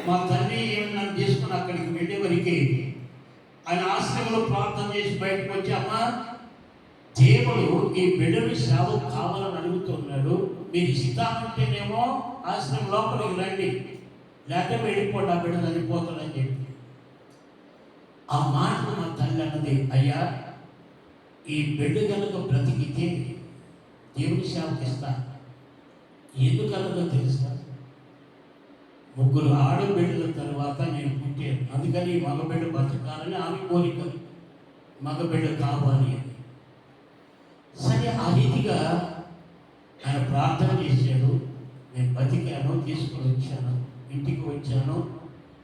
మా తండ్రి నన్ను తీసుకుని అక్కడికి వెళ్ళేవరికి ఆయన ఆశ్రమంలో ప్రార్థన చేసి బయటకు వచ్చి, అమ్మ దేవుడు ఈ బిడ్డను సేవ కావాలని అడుగుతున్నాడు, మీరు ఇస్తామంటేనేమో ఆశ్రమం లోపలికి రండి, లేకపోతే వెళ్ళిపోండి, ఆ బిడ్డ చనిపోతాడని చెప్పి. ఆ మాటను మా తల్లి అన్నది, అయ్యా ఈ బిడ్డ కనుక బ్రతికితే దేవుని సేవకి ఇస్తాను. ఎందుకన్నదో తెలుసా? 3 ఆడబిడ్డల తర్వాత నేను పుట్టాను, అందుకని మగబిడ్డ బతకాలని ఆమె కోరిక, మగబిడ్డ కావాలి అని. సరే, ఆ రీతిగా ఆయన ప్రార్థన చేశాడు. నేను బతికాను, తీసుకొని వచ్చాను, ఇంటికి వచ్చాను.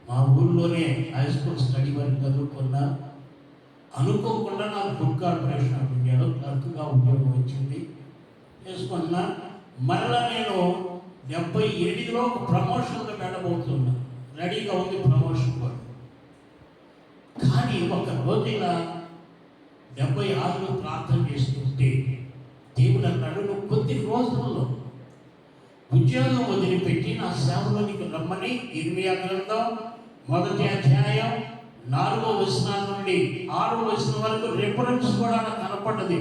మా ఊళ్ళోనే హై స్కూల్ స్టడీ వరకు చదువుకున్నా. అనుకోకుండా నాకు ఫుడ్ కార్పొరేషన్ ఆఫ్ ఇండియాలో క్లర్క్గా ఉద్యోగం వచ్చింది, చేసుకున్నా. మరలా నేను 78లో ఒక ప్రమోషన్లో వెళ్ళబోతున్నా, రెడీగా ఉంది ప్రమోషన్ కూడా. కానీ ఒక రోజు ఇలా 76లో ప్రార్థన చేస్తుంటే దేవుడు అన్నాడు, నువ్వు కొద్ది రోజుల్లో ఉద్యోగం వదిలిపెట్టి నా సేవలోనికి రమ్మని. ఇర్మియా గ్రంథం 1వ అధ్యాయం 4వ వచనం నుండి 6వ వచనం వరకు రిఫరెన్స్ కూడా నాకు కనపడ్డది.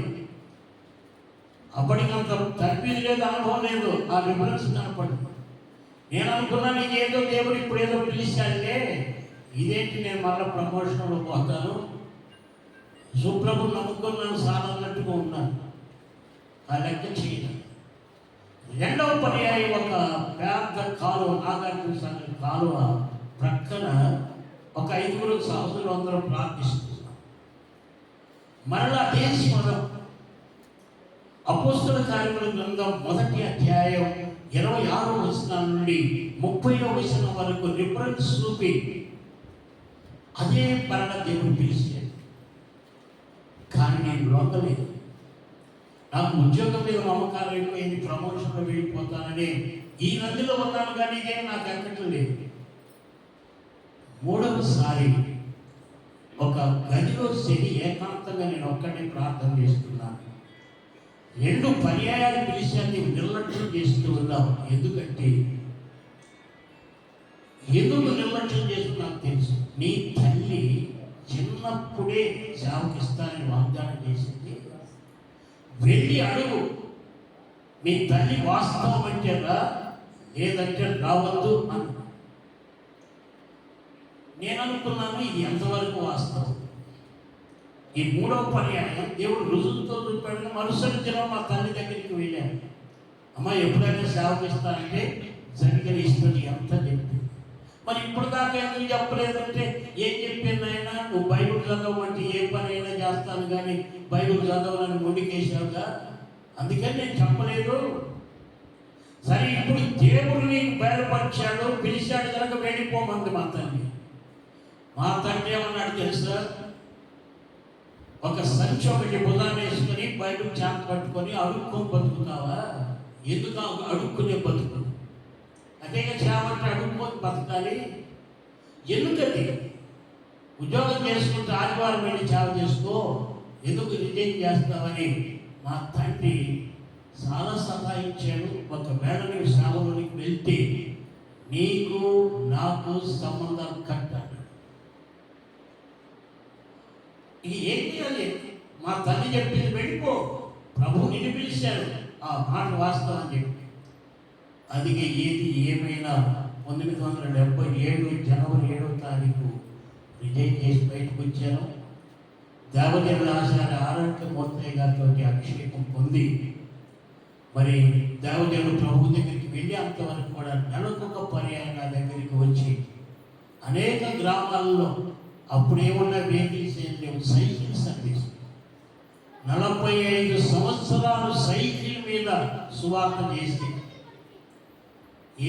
అప్పటికంత తప్పిది లేదు, అనుభవం లేదు, ఆ రిఫరెన్స్ కనపడింది. నేను అనుకున్నా, నీకేదో దేవుడు ఇప్పుడు ఏదో పిలిచాడే, ఇదేంటి నేను మళ్ళీ ప్రమోషన్లో పోతాను, సుప్రభు నమ్ముకున్నాను సాలన్నట్టుగా ఉన్నాను. ఆ లెక్క చేయను. 2వ పర్యాయం ఒక పెద్ద కాలువ, నాగార్జున సాగర్ కాలువ ప్రక్కన ఒక 5 సహోదరులు అందరూ ప్రార్థిస్తున్నాం. మరలా అదే స్వరం. అపోస్తల కార్యముల గ్రంథం 1వ అధ్యాయం 26వ వచనం నుండి 30వ వచనం వరకు రిఫరెన్స్ చూపి అదే మరణ దేవుడు పిలిచాడు. కానీ నేను లొంగలేదు. నాకు ఉద్యోగం మీద మమకారం అయిపోయింది, ప్రమోషన్లో వెళ్ళిపోతానని ఈ నదిలో ఉన్నాను, కానీ ఇదేం నాకు ఎక్కట్లేదు. 3వసారి ఒక గదిలో శని ఏకాంతంగా నేను ఒక్కడే ప్రార్థన చేస్తున్నాను. 2 పర్యాయాలు పిలిచాను, నీవు నిర్లక్ష్యం చేస్తూ ఉన్నావు. ఎందుకు నిర్లక్ష్యం చేస్తున్నావు తెలుసు? నీ తల్లి చిన్నప్పుడే సేవకి ఇస్తానని వాగ్దానం చేసింది. వెళ్ళి అడుగు, మీ తల్లి వాస్తవం అంటే రా, లేదంటే రావద్దు అని. నేను అనుకున్నాను, ఇది ఎంతవరకు వాస్తవం. ఈ 3వ పర్యాయం దేవుడు రుజువుతో చూపాడు. మరుసటి దినం మా తల్లి దగ్గరికి వెళ్ళాను. అమ్మ ఎప్పుడైనా సేవకి ఇస్తానంటే సంకరిస్తుంది ఎంత చెప్పి. మరి ఇప్పుడు దాకా ఎందుకు చెప్పలేదంటే, ఏం చెప్పాను ఆయన, నువ్వు బైబిల్ చదవమంటే ఏ పని అయినా చేస్తాను కానీ బైబిల్ చదవాలని మొండికేశావుగా, అందుకని నేను చెప్పలేదు. సరే, ఇప్పుడు దేవుడు నీకు బయలుపరిచాడు, పిలిచాడు కనుక వెళ్ళిపోమంది మా తండ్రి. మా తండ్రి ఏమన్నాడు తెలుసా? ఒక సంచి ఒకటి బుధాన్ని వేసుకొని బయటకు చేత పట్టుకొని అడుక్కొని బతుకుతావా? ఎందుకు అడుక్కునే బతుకు? అదేగా చేపట్టి అడుక్కొని బతకాలి. ఎందుకది? ఉద్యోగం చేసుకుంటే ఆదివారం వెళ్ళి సేవ చేసుకో, ఎందుకు రిజైన్ చేస్తావని మా తండ్రి చాలా సతాయించాడు. ఒకవేళ నీవు సేవలోనికి వెళ్తే నీకు నాకు సంబంధం కట్టాడు. ఇది ఏం చేయాలి? మా తల్లి చెప్పింది వెళ్ళిపో, ప్రభువు నిన్ను పిలిచాడు, ఆ మాట వాస్తవం అని చెప్పి. అందుకే ఏది ఏమైనా 1977 జనవరి 7వ తారీఖు రిజైన్ చేసి బయటకు వచ్చాను. దేవదేవుల ఆచార్య ఆరోగ్య మూర్తయ్య గారితో అభిషేకం పొంది మరి దేవదేవుడు ప్రభు దగ్గరికి వెళ్ళి అంతవరకు కూడా నెలకొక పర్యాయం నా దగ్గరికి వచ్చి అనేక గ్రామాల్లో అప్పుడేమన్న వెహికల్స్ ఏం లేవు, సైకిల్ సర్వీస్ 45 సంవత్సరాలు సైకిల్ మీద సువార్త చేసి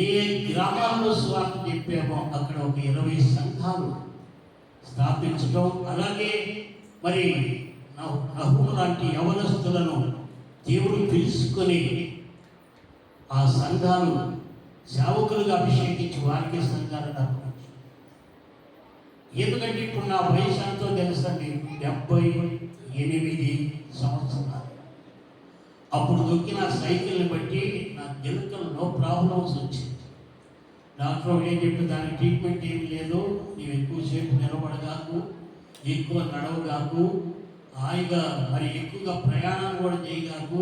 ఏ గ్రామాల్లో సువార్త చెప్పామో అక్కడ ఒక 20 సంఘాలు స్థాపించడం, అలాగే మరి నహూము లాంటి యవనస్తులను దేవుడు పిలుచుకొని ఆ సంఘాలు సేవకులుగా అభిషేకించి వారికి సంఘాలు నాకు. ఎందుకంటే ఇప్పుడు నా వయసు ఎంతో తెలుసా మీకు? 78 సంవత్సరాలు. అప్పుడు దొక్కిన సైకిల్ని బట్టి నా గిలకలు నో ప్రాబ్లమ్స్ వచ్చింది. డాక్టర్ ఏం చెప్పి దానికి ట్రీట్మెంట్ ఏమి లేదు, నీవు ఎక్కువసేపు నిలబడగాకు, ఎక్కువ నడవగాకు, హాయిగా మరి ఎక్కువగా ప్రయాణం కూడా చేయగాకు,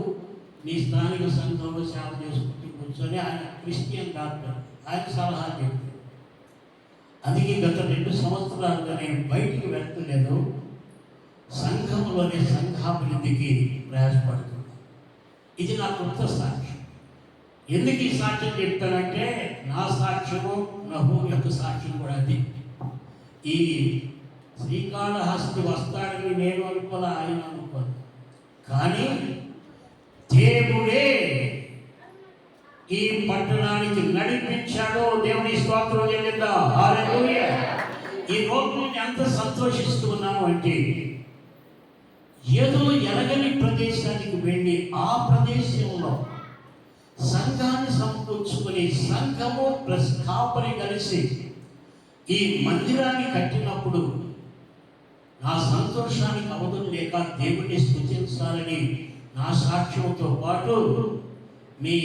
నీ స్థానిక సంఘంలో సేవ చేసుకుంటూ కూర్చొని, ఆయన క్రిస్టియన్ డాక్టర్, ఆయన సలహా చెప్పారు. అందుకే గత 2 సంవత్సరాలుగా నేను బయటికి వెళ్తలేదు, సంఘంలోని సంఘాభివృద్ధికి ప్రయాసపడుతున్నాను. ఇది నా కొత్త సాక్ష్యం. ఎందుకు ఈ సాక్ష్యం చెప్తానంటే, నా సాక్ష్యము నహూము యొక్క సాక్ష్యం కూడా అది. ఈ శ్రీకాళహస్తి వస్తాడని నేను అనుకోలే, ఆయన అనుకోను, కానీ దేవుడే ఈ పట్టణానికి నడిపించాడు. దేవుని స్తోత్రం చెల్లిద్దా. హల్లెలూయా. ఈ రోజు నేను ఎంత సంతోషిస్తూ ఉన్నాను అంటే, ఏదో ఎరగని ప్రదేశానికి వెళ్ళి ఆ ప్రదేశంలో సంఘాన్ని సమకూర్చుకుని సంఘము ప్లస్ కాపరి కలిసి ఈ మందిరాన్ని కట్టినప్పుడు నా సంతోషానికి అవధులు లేక దేవుడిని స్తుతించాలని నా సాక్ష్యంతో పాటు మీ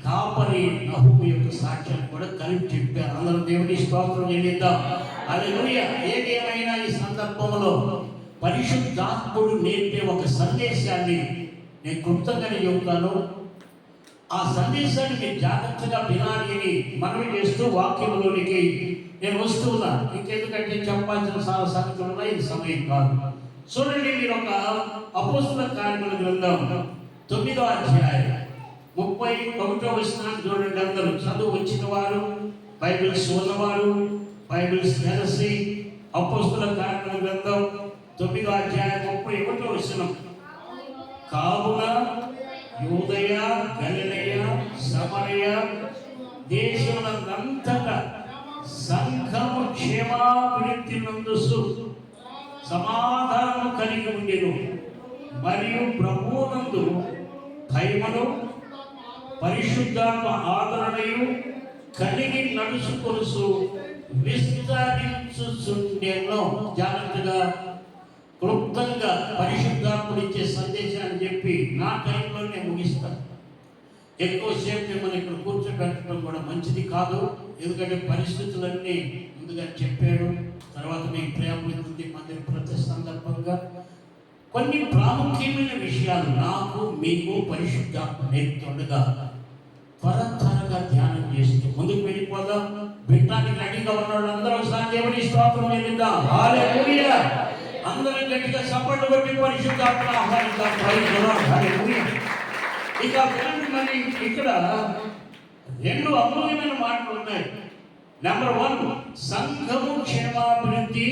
కాపరి నహూము యొక్క సాక్ష్యాన్ని కూడా కలిపి చెప్పారు. అందరూ దేవుని స్తోత్రం చెల్లిద్దాం. హల్లెలూయా. ఏదేమైనా ఈ సందర్భంలో పరిశుద్ధాత్ముడు నేర్పే ఒక సందేశాన్ని నేను క్లుప్తంగానే చెబుతాను. ఆ సందేశాన్ని మీరు జాగ్రత్తగా వినాలి అని మనవి చేస్తూ వాక్యంలోనికి నేను వస్తూ ఉన్నాను. ఇంకెందుకంటే చెప్పాల్సిన చాలా సంగతులు ఉన్నాయి, ఇది సమయం కాదు. చూడండి, మీరు ఒక అపోస్తల కార్యముల గ్రంథం 9వ అధ్యాయం 31వ వచనాన్ని చూడండి. అందరూ చదువు వచ్చిన వారు, బైబిల్స్ ఉన్నవారు, బైబిల్స్ తెలిసి, అపోస్తల కార్యముల గ్రంథం 9వ అధ్యాయం 31వ వచనం. కావున యూదయ, గలిలయ, సమరయ దేశములంతటా సంఘము క్షేమాభివృద్ధి నందుసు సమాధానము కలిగి ఉండెను, మరియు ప్రభువునందు భయమును పరిశుద్ధాత్మ ఆదరణయు కలిగి నడుచుకొనుచు విస్తరించుచుండెను. జాగ్రత్తగా క్లుప్తంగా పరిశుద్ధాత్ముడు ఇచ్చే సందేశాన్ని చెప్పి నా టైంలో నేను ముగిస్తాను. ఎక్కువసేపు మిమ్మల్ని ఇక్కడ కూర్చోబెట్టడం కూడా మంచిది కాదు. ఎందుకంటే పరిస్థితులన్నీ ముందుగా చెప్పాడు. తర్వాత మీకు ప్రేమవృద్ధి మందిర ప్రతి సందర్భంగా కొన్ని ప్రాముఖ్యమైన విషయాలు నాకు మీకు పరిశుద్ధాత్మ నేర్పుతుండగా త్వరగా ధ్యానం చేస్తూ ముందుకు వెళ్ళిపోదాం. వినడానికి రెడీగా ఉన్న వాళ్ళందరూ ఒకసారి దేవుని స్తోత్రం చెల్లిద్దాం. హల్లెలూయా. అందరం గట్టిగా చప్పట్లు కొట్టి పరిశుద్ధాత్మ ఆహ్వానిద్దాం. హల్లెలూయా. ఇక వినండి, మరి ఇక్కడ 2 అమూల్యమైన మాటలు ఉన్నాయి. నెంబర్ 1, సంఘము క్షేమాభివృద్ధి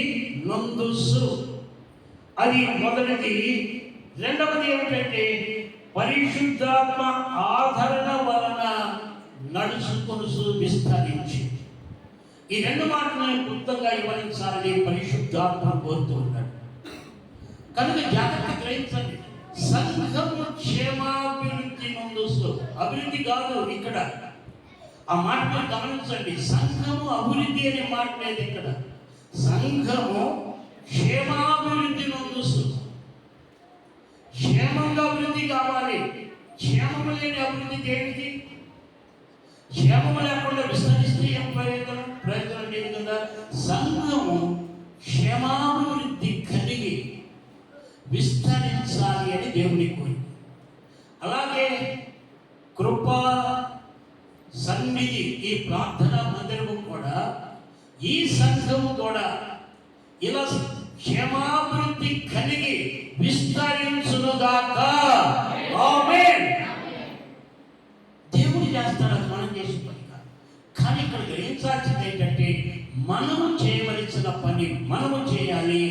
నందుసు, అది మొదటిది. రెండవది ఏమిటంటే పరిశుద్ధాత్మ ఆదరణ వలన నడుచుకొనుచు విస్తరించి. ఈ 2 మాటలను క్లుప్తంగా వివరించాలని పరిశుద్ధాత్మ కోరుతూ ఉన్నాడు. కనుక జాగ్రత్త గ్రహించండి. సంఘము క్షేమాభివృద్ధి నందుసు, అభివృద్ధి కాదు ఇక్కడ. ఆ మాటను గమనించండి. సంఘము అభివృద్ధి అనే మాట లేదు ఇక్కడ. సంఘము క్షేమాభివృద్ధి నందుసు. క్షేమంగా అభివృద్ధి కావాలి. క్షేమము లేని అభివృద్ధి దేనికి? క్షేమము లేకుండా విస్తరిస్తే ఏం ప్రయోజనం లేదు కదా. సంఘము క్షేమాభివృద్ధి కలిగి విస్తరించాలి అని దేవుని కోరిక. అలాగే కృప సన్నిధి, ఈ ప్రార్థనా మందిరము కూడా, ఈ సంఘము కూడా ఇలా క్షేమాభివృద్ధి కలిగి విస్తరించునుగాక. ఆమేన్. దేవుడు చేస్తాడు, అది మనం చేసే పని కాదు. కానీ ఇక్కడ గ్రహించాల్సింది ఏంటంటే, మనము చేయవలసిన పని మనము చేయాలి.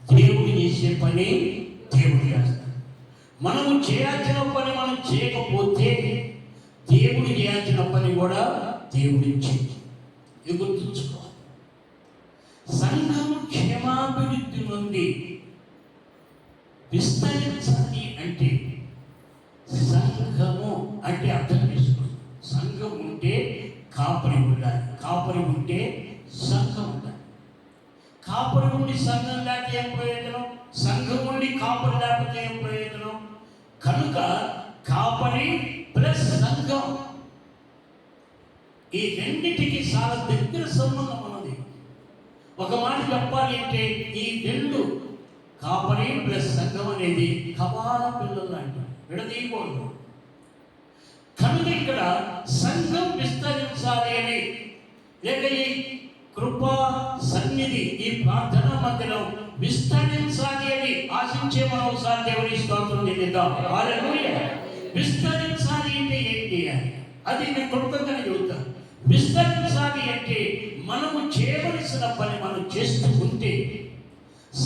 దేవుడు చేసే పని దేవుడు చేస్తాడు. మనము చేయాల్సిన పని మనం చేయకపోతే దేవుడు చేయాల్సిన పని కూడా దేవుడు చేయడు. ఇది గుర్తుంచుకోవాలి. సంఘము క్షేమాభివృద్ధి నుండి విస్తరించాలి అంటే, సంఘము అంటే అర్థం చేసుకోండి. సంఘం ఉంటే కాపరి ఉండాలి, కాపరి ఉంటే సంఘం ఉండాలి. కాపరి ఉండి సంఘం లేకపోతే ఏం ప్రయోజనం? సంఘం ఉండి కాపరి లేకపోతే ఏం ప్రయోజనం? కనుక కాపరి ప్లస్ సంఘం, ఈ రెండిటికి చాలా దగ్గర సంబంధం ఉన్నది. ఒక మాట చెప్పాలి అంటే ఈ రెండు కాపరి ప్లస్ సంఘం అనేది కపాల పిల్లలు లాంటి విడదీయకూడదు. కనుక ఇక్కడ సంఘం విస్తరించాలి అని, లేక ఈ కృపా సన్నిధి ఈ ప్రార్థన మందిరం విస్తరించాలి అని ఆశించే మనం ఒకసారి దేవుని స్తోత్రం చెల్లిద్దాం. హల్లెలూయా. విస్తరించాలి అంటే ఏం చేయాలి? అది నేను క్లుప్తంగా చెబుతాను. విస్తరించాలి అంటే మనము చేయవలసిన పని మనం చేస్తూ ఉంటే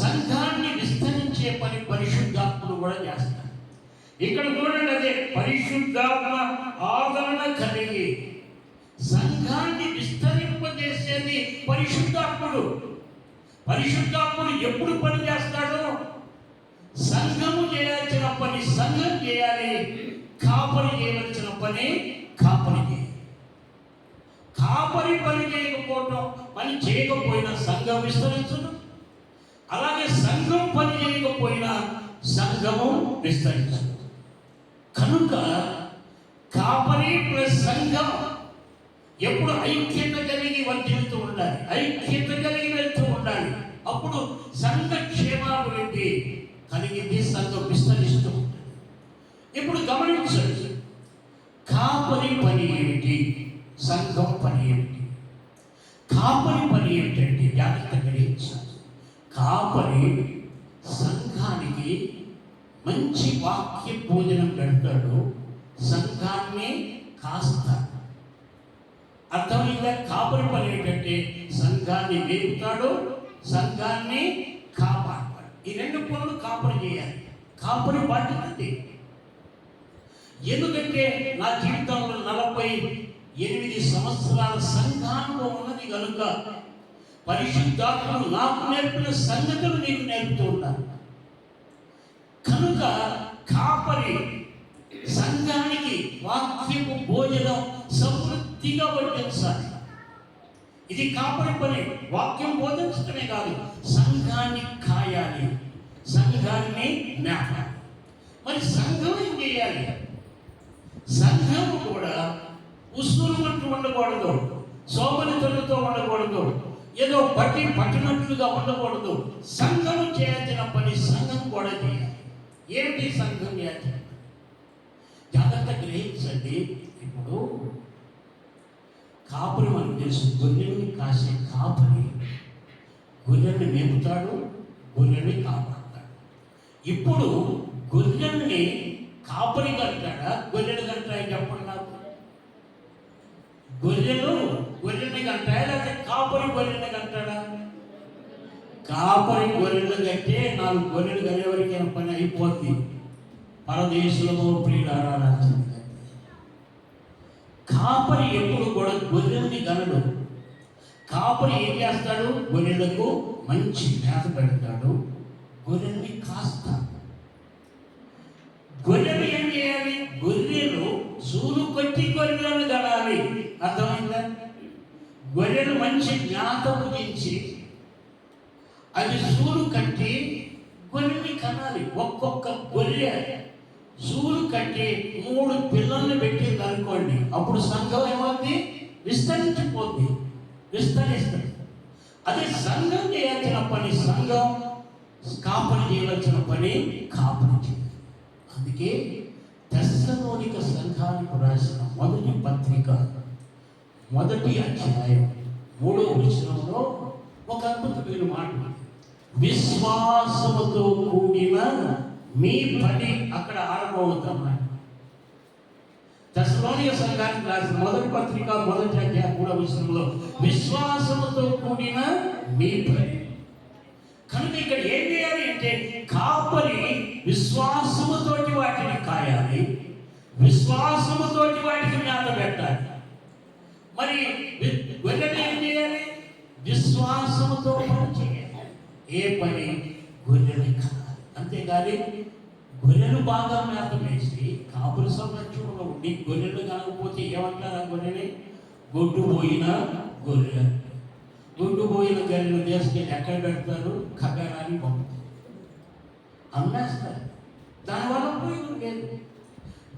సంఘాన్ని విస్తరించే పని పరిశుద్ధాత్ముడు కూడా చేస్తారు. ఇక్కడ చూడండి, అదే పరిశుద్ధాత్మ ఆదరణ కలిగి సంఘాన్ని విస్తరింపజేసేది పరిశుద్ధాత్ముడు. పరిశుద్ధాత్ముడు ఎప్పుడు పని చేస్తాడో, సంఘము చేయాల్సిన పని సంఘం చేయాలి, కాపరి చేయవలసిన పని కాపరి చేయాలి. కాపరి పని చేయకపోయినా సంఘం విస్తరించదు, అలాగే సంఘం పని చేయకపోయినా సంఘము విస్తరించదు. కనుక కాపరి ప్లస్ సంఘం ఎప్పుడు ఐక్యత కలిగి వర్ధిల్లుతూ ఉండాలి, ఐక్యత కలిగి వెళ్తూ ఉండాలి. అప్పుడు సంఘ క్షేమాభివృద్ధి కలిగింది, సంఘం విస్తరిస్తూ ఉంటుంది. ఇప్పుడు గమనించండి, కాపరి పని ఏమిటి, సంఘం పని ఏమిటి? కాపరి పని ఏమిటంటే జాగ్రత్త గ్రహించాలి. కాపరి సంఘానికి మంచి వాక్య భోజనం పెడతాడు, సంఘాన్ని కాస్తాడు. అర్థమైందా? కాపరి పని ఏంటంటే సంఘాన్ని మేపుతాడు, సంఘాన్ని కాపాడతాడు. ఈ రెండు పనులు కాపరి చేయాలి. కాపరి బాధ్యత. ఎందుకంటే నా జీవితంలో 48 సంవత్సరాల సంఘానుభవం ఉన్నది కనుక పరిశుద్ధాత్ముడు నాకు నేర్పిన సంగతులు నీకు నేర్పుతూ ఉంటాను. కనుక కాపరి సంఘానికి వాక్యపు భోజనం సమృద్ధిగా వడ్డించాలి. ఇది కాపరి పని. వాక్యం బోధించడమే కాదు, సంఘాన్ని కాయాలి, సంఘాన్ని మేపాలి. మరి సంఘం ఏం చేయాలి? సంఘం కూడా ఉసూరుమంటూ ఉండకూడదు, సోమరితనంతో ఉండకూడదు, ఏదో బట్టి పట్టినట్లుగా ఉండకూడదు. సంఘం చేయాల్సిన పని సంఘం కూడా చేయాలి. ఏమిటి సంఘం చేయాల్సిన పని? జాగ్రత్త గ్రహించండి. ఇప్పుడు కాపరి మనకు తెలుసు, గొర్రెల్ని కాసే కాపరి గొర్రెల్ని మేపుతాడు, గొర్రెల్ని కాపాడతాడు. ఇప్పుడు గొర్రెల్ని కాపరి కంటాడా, గొర్రెలు కంటాయి? చెప్పండి నాకు. గొర్రెల్ని కంటాయా, లేకపోతే కాపరి గొర్రెల్ని కంటాడా? కాపరి గొర్రెలు కంటే 4 గొర్రెలు కనేవరికి పని అయిపోద్ది. పరదేశంలో ప్రియులారా, కాపరి ఎప్పుడు కూడా గొర్రెల్ని గనడు. కాపరి ఏం చేస్తాడు? గొర్రెలకు మంచి మేత పెడతాడు, గొర్రెల్ని కాస్తాడు. గొర్రెలు ఏం చేయాలి? గొర్రెలు సూలు కొట్టి గొర్రెలను గనాలి. అర్థమైందా? గొర్రెలు మంచి మేత భుజించి అది సూలు కట్టి గొర్రెల్ని కనాలి. ఒక్కొక్క గొర్రె సూలు కట్టి 3 పిల్లల్ని పెట్టింది అనుకోండి, అప్పుడు సంఘం ఏమవుతుంది? విస్తరించిపోద్ది, విస్తరిస్తుంది. అదే సంఘం చేయాల్సిన పని సంఘం, కాపరి చేయవలసిన పని కాపరి చేయాలి. అందుకే తెస్సలోనిక సంఘానికి రాసిన మొదటి పత్రిక 1వ అధ్యాయం 3వ వచనంలో ఒక అద్భుతమైన మాట, విశ్వాసముతో కూడిన మీ పని అక్కడ ఆరంభమవుతామని. తెస్సలోనిక సంఘానికి రాసిన మొదటి పత్రిక 1వ అధ్యాయం 3వ వచనంలో విశ్వాసముతో కూడిన మీ పని. కనుక ఇక్కడ ఏం చేయాలి అంటే కాపరి విశ్వాసముతోటి వాటిని కాయాలి, విశ్వాసముతోటి వాటికి మేత పెట్టాలి. మరి గొర్రెలు ఏం చేయాలి? విశ్వాసముతో పని చేయాలి. ఏ పని? గొర్రెలు కావాలి. అంతేగాని గొర్రెలు బాగా మేత వేసి కాపురి సంరక్షణలో ఉండి గొర్రెలు కాకపోతే ఏమంటారు? ఆ గొర్రెని గొడ్డు పోయిన గొర్రె. గుడ్డు పోయిన గొర్రెలు తీసుకెళ్ళి ఎక్కడ పెడతారు? ఖగారాన్ని పంపుతారు, అమ్మేస్తారు. దానివల్ల ఉపయోగం లేదు.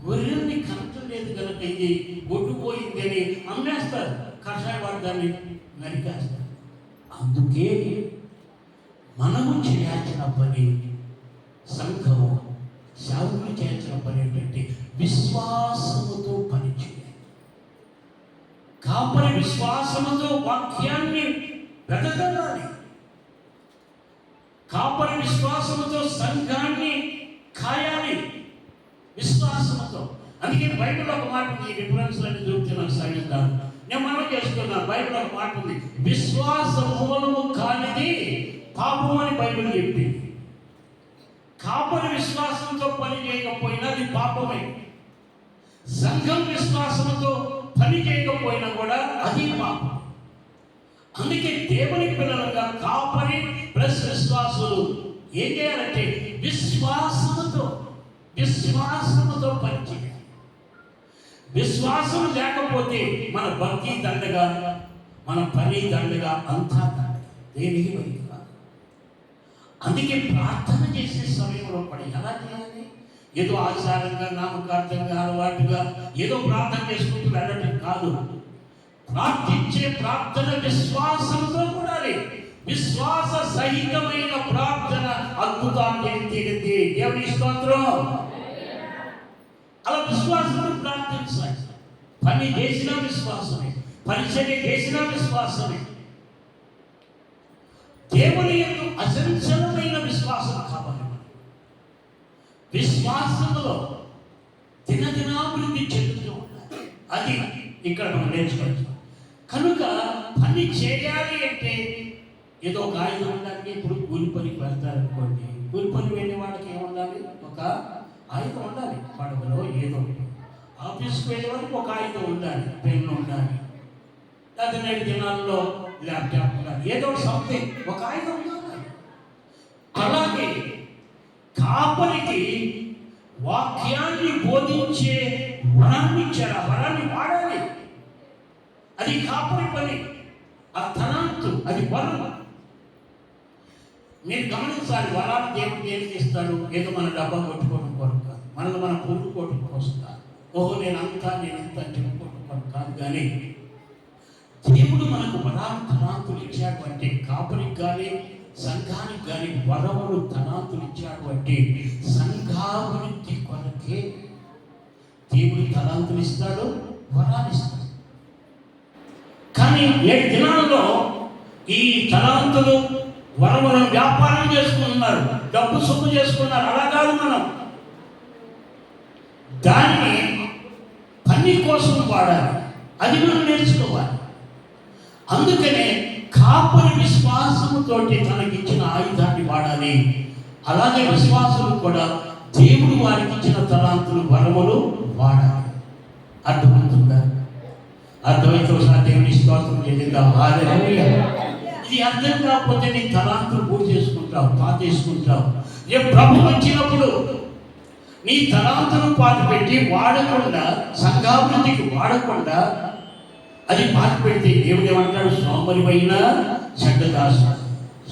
గొర్రెల్ని కనటం లేదు కనుక ఇది కొట్టుపోయింది అని అమ్మేస్తారు, కషాయ వర్గాన్ని నరికేస్తారు. అందుకే మనము చేయాల్సిన పని, సంఘము సేవకులు చేయాల్సిన పని ఏంటంటే విశ్వాసముతో పని చేయాలి. కాపరి విశ్వాసముతో వాక్యాన్ని వెదజల్లాలి. కాపరి విశ్వాసముతో సంఘాన్ని కాయాలి, విశ్వాసముతో. అందుకే బైబిల్ ఒక మాట ఉంది, ఈ రిఫరెన్స్ అన్ని దొరుకుతున్నాను సాగిస్తాను, నేను మనం చేస్తున్నాను. బైబిల్ ఒక మాట ఉంది, విశ్వాస మూలము కానిది పాపం అని బైబిల్ చెప్పింది. కాపరి విశ్వాసంతో పని చేయకపోయినా అది పాపమే. సంఘం విశ్వాసంతో పని చేయకపోయినా కూడా అది పాపం. అందుకే దేవుని పిల్లలుగా కాపరి ప్లస్ విశ్వాసులు ఏం చేయాలంటే విశ్వాసముతో పని చేయాలి. విశ్వాసం లేకపోతే మన భక్తి దండగా, మన పని దండగా, అంతా దండగా, దేనికి పనికి రాదు. అందుకే ప్రార్థన చేసే సమయంలో పడి ఎలా చేయాలి? ఏదో ఆచారంగా, నామకార్థంగా, అలవాటుగా ఏదో ప్రార్థన చేసుకుంటూ వెళ్ళటం కాదు. ప్రార్థించే ప్రార్థన విశ్వాసంతో కూడాలి. విశ్వాస సహితమైన ప్రార్థన అద్భుతాన్ని తీరింది. దేవుని స్తోత్రం. అలా విశ్వాసంతో ప్రార్థించాలి. పని చేసినా విశ్వాసమే, పరిచర్య చేసినా విశ్వాసమే. దేవుని యందు అచంచలమైన విశ్వాసం కావాలి. విశ్వాసంలో దినదినాభివృద్ధి చెందుతూ ఉండాలి. అది ఇక్కడ మనం నేర్చుకోవచ్చు. కనుక పని చేయాలి అంటే ఏదో ఒక ఆయుధం ఉండాలి. ఇప్పుడు కూలి పనికి వెళ్తారనుకోండి, కూలి పని వెళ్ళే వాళ్ళకి ఏముండాలి? ఒక ఆయుధం ఉండాలి. పడవలో ఏదో ఆఫీస్కి వెళ్ళే వాళ్ళకి ఒక ఆయుధం ఉండాలి, పెన్ను ఉండాలి, లేదా నేటి దినాల్లో ల్యాప్టాప్ ఉండాలి, ఏదో సంథింగ్ ఒక ఆయుధం ఉండాలి. అలాగే కాపరికి వాక్యాన్ని బోధించే వరాన్ని ఇచ్చారు. ఆ వరాన్ని వాడాలి. అది కాపరి పని. ఆ తలాంతు అది వరం. మీరు గమనించాలి, వరాలు దేవుడు దేనికి ఇస్తాడు? ఏదో మన డబ్బా కొట్టుకోవడం కొరకు కాదు, మనల్ని మనం పొందుకోవడం కోసం కాదు. ఓహో నేనంతా చెప్పుకోవడం కొరకు కాదు. కానీ దేవుడు మనకు వరాలు తలాంతులు ఇచ్చాడు అంటే, కాపరికి కానీ సంఘానికి కానీ వరములు తలాంతులు ఇచ్చాడు అంటే సంఘాభివృద్ధి కొరకే దేవుడు తలాంతులు ఇస్తాడు, వరాలు ఇస్తాడు. కానీ 7 దినాల్లో ఈ తలాంతులు వరములను వ్యాపారం చేసుకుంటున్నారు, డబ్బు సొమ్ము చేసుకున్నారు. అలా కాదు, మనం దాన్ని పని కోసం వాడాలి. అది మనం నేర్చుకోవాలి. అందుకనే కాపరి విశ్వాసముతోటి తనకిచ్చిన ఆయుధాన్ని వాడాలి. అలాగే విశ్వాసులు కూడా దేవుడు వారికి ఇచ్చిన తలాంతులు, వరములు వాడాలి. అర్థమవుతుందా? అర్థమైతే దేవుని స్తోత్రం చేద్దాం. హల్లెలూయా. ఇది అర్థం కాకపోతే నీ తలాంతులు పూర్తి చేసుకుంటావు, పాతేసుకుంటావు. రేపు ప్రభు వచ్చినప్పుడు నీ తలాంతులు పాతి పెట్టి వాడకుండా, సంఘాభివృద్ధికి వాడకుండా అది పాతి పెడితే దేవుడు ఏమంటాడు? సోమరివైన చెడ్డదాసు,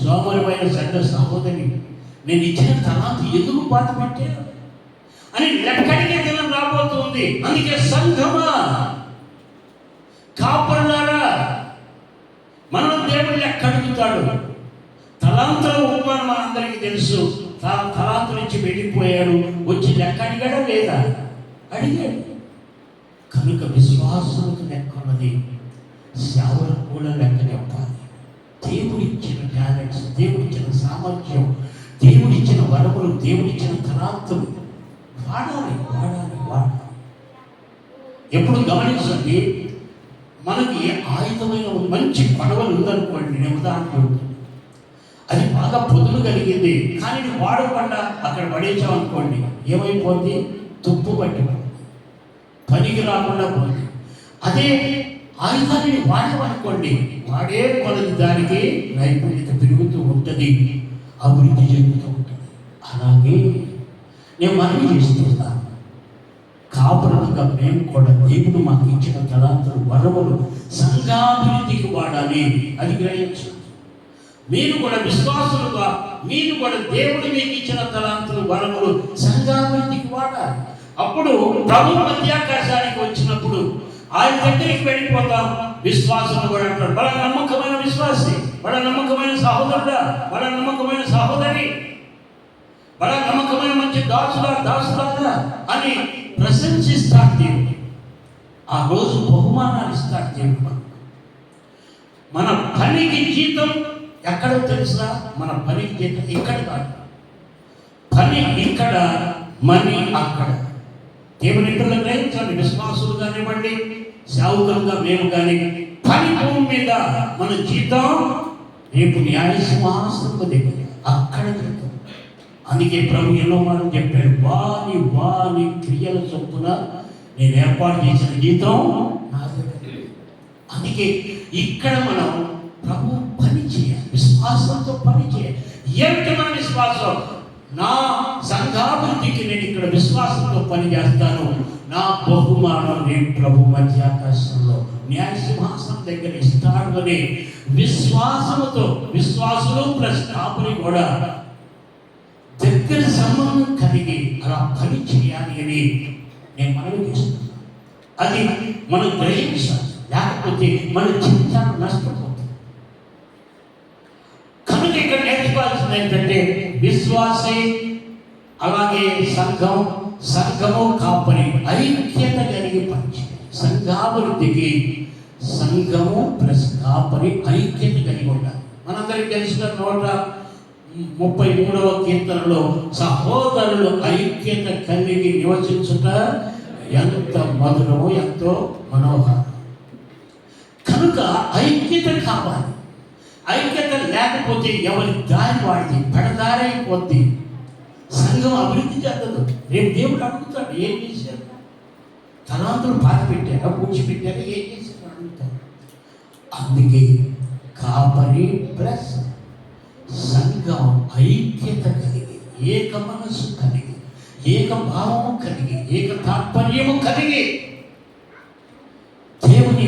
సోమరివైన చెడ్డ సహోదరి, నేను ఇచ్చిన తలాంతు ఎందుకు పాతి పెట్టాను అని లెక్కడికే దినం రాబోతుంది. అందుకే సంఘమా, కాపరులారా, మనం దేవుడు లెక్క అడుగుతాడు. తలాంతుల ఉపమానం మనందరికీ తెలుసు. తలాంతుల నుంచి వెళ్ళిపోయాడు, వచ్చి లెక్క అడిగాడా లేదా? అడిగాడు. కనుక విశ్వాసానికి లెక్క ఉన్నది, సేవలకు కూడా లెక్క చెప్పాలి. దేవుడిచ్చిన టాలెంట్స్, దేవుడిచ్చిన సామర్థ్యం, దేవుడిచ్చిన వరములు, దేవుడిచ్చిన తలాంతులు వాడాలి. ఎప్పుడు గమనించండి, మనకి ఆయుధమైన మంచి పడవలు ఉందనుకోండి, నేను ఉదాహరణ, అది బాగా పొదులు కలిగింది, కానీ వాడకుండా అక్కడ పడేసామనుకోండి, ఏమైపోద్ది? తుప్పు పట్టిపోతుంది, పనికి రాకుండా పోతుంది. అదే ఆయుధాన్ని వాడేమనుకోండి, వాడే కొలది దానికి నైపుణ్యత పెరుగుతూ ఉంటుంది, అభివృద్ధి చెందుతూ ఉంటుంది. అలాగే నేను మనవి చేస్తున్నాను, కాపురంగా మేము కూడా దేవుడు మాకు ఇచ్చిన తలాంతులు, వరములు సంఘాభివృద్ధికి వాడాలి. అది గ్రహించాలి. మీరు కూడా విశ్వాసులుగా, మీరు కూడా దేవుడు మీకు ఇచ్చిన తలాంతులు, వరములు సంఘాభివృద్ధికి వాడాలి. అప్పుడు ప్రభు మధ్యాకాశానికి వచ్చినప్పుడు ఆయన దగ్గరికి వెళ్ళిపోతాం. విశ్వాసం కూడా అంటాడు, బల నమ్మకమైన విశ్వాసి, బల నమ్మకమైన సహోదరుడా, బల నమ్మకమైన సహోదరి, బల నమ్మకమైన మంచి దాసులాగా అని ప్రశంసిస్తాడు దేవుడు. ఆ రోజు బహుమానాలు ఇస్తాడు దేవుడు. మన పనికి జీతం ఎక్కడో తెలుసా? మన పనికి జీతం ఇక్కడ కాదు. పని ఇక్కడ, మనీ అక్కడ. దేవుని ఇంట్లో గ్రహించండి, విశ్వాసులు కానివ్వండి, సేవకులుగా మేము కానీ, పని భూమి మీద మన జీతం రేపు న్యాయ సింహాసనం దగ్గర అక్కడ జీతం. అందుకే ప్రభు ఎన్నో మాట చెప్పాడు, వాని క్రియల చొప్పున నేను ఏర్పాటు చేసిన జీతం నా దగ్గర. అందుకే ఇక్కడ మనం ప్రభు పని చేయాలి, విశ్వాసంతో పని చేయాలి. ఏమిటి మన విశ్వాసం? నా సంఘాభివృద్ధికి నేను ఇక్కడ విశ్వాసంతో పని చేస్తాను, నా బహుమానం నేను ప్రభు మధ్యాకాశంలో న్యాయ సింహాసనం దగ్గర ఇస్తాడు అని విశ్వాసముతో, విశ్వాసులు ప్లస్ కాపుని కూడా దగ్గర సంబంధం కలిగి అలా పని చేయాలి అని నేను మనవి చేస్తున్నాను. అది మనం గ్రహించాలి, లేకపోతే మన జీవితాలు నష్టపోతుంది. కనుక ఇక్కడ నేర్చుకోవాల్సింది ఏంటంటే విశ్వాసే, అలాగే సంఘము కాపరి ఐక్యత కలిగి పనిచేయాలి. సంఘాభివృద్ధికి సంఘము ప్లస్ కాపరి ఐక్యత కలిగి ఉండాలి. మనందరికీ తెలిసిన 133వ కీర్తనలో సహోదరులు ఐక్యత కలిగి నివసించుట ఎంత మధురమో, ఎంతో మనోహరం. కనుక ఐక్యత కావాలి. ఐక్యత లేకపోతే ఎవరి దారి వాడిది పెడదారైపోద్ది, సంఘం అభివృద్ధి చెందదు. రేపు దేవుడు అడుగుతాడు, ఏం చేశారు? తలాంతులు పాతి పెట్టారా, పూడ్చిపెట్టారా, ఏం చేశారు అడుగుతాడు. అందుకే కాపరి ప్లస్ సంఘం ఐక్యత కలిగి, ఏక మనస్సు కలిగి, ఏక భావము కలిగి, ఏక తాత్పర్యము కలిగి దేవుని